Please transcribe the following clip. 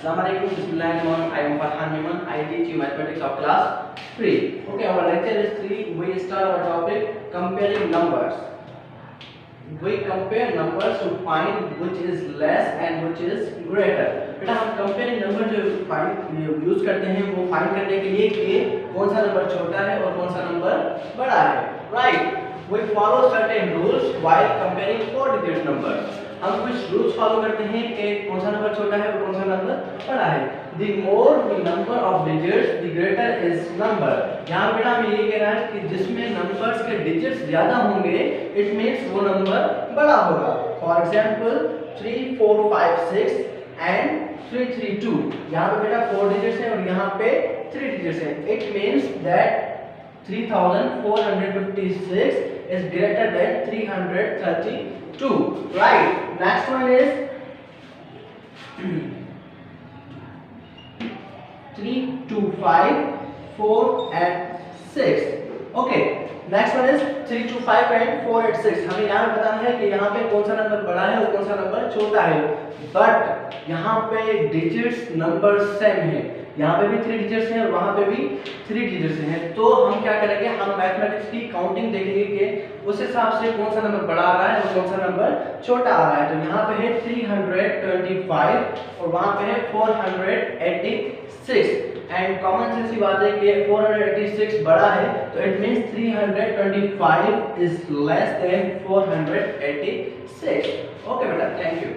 Assalamualaikum, Bismillahirrahmanirrahim. I am Farhan Miman. I teach you mathematics of class 3. Okay, our lecture is 3. We start our topic comparing numbers. We compare numbers to find which is less and which is greater. बेटा हम comparing number जो find use करते हैं वो find करने के लिए कि कौन सा नंबर छोटा है और कौन सा नंबर बड़ा है. Right. We follow certain rules while comparing four digit numbers. हम कुछ रूल्स फॉलो करते हैं कि कौन सा नंबर छोटा है और कौन सा नंबर बड़ा है. The more the number of digits, the greater is number. यहाँ बेटा हमें ये कह रहा है कि जिसमें नंबर्स के डिजिट्स ज्यादा होंगे, it means वो नंबर बड़ा होगा. For example, 3, 4, 5, 6 and 3, 3, 2. यहाँ पे बेटा 4 डिजिट्स हैं और यहाँ पे 3 डिजिट्स हैं. It means that 3456 is greater than 332. Right. Next one is 3, 2, 5, 4 and 6. Okay. Next one is 3, 2, 5 and 4 and 6. हमें यहाँ पे बताना है कि यहाँ पे कौन सा नंबर बड़ा है और कौन सा नंबर छोटा है. बट यहाँ पे डिजिट्स नंबर सेम है. यहाँ पे भी 3 डिजिट्स हैं और वहाँ पे भी 3 डिजिट्स हैं. तो हम क्या करेंगे, हम मैथमेटिक्स की काउंटिंग देखेंगे कि उस हिसाब से कौन सा नंबर बड़ा आ रहा है और कौन सा नंबर छोटा आ रहा है. तो यहाँ पे है 325 और वहाँ पे है 486. एंड कॉमन सेंस की बात है कि 486 बड़ा है तो it means 325 is less than 486. Okay बेटा, थैंक यू.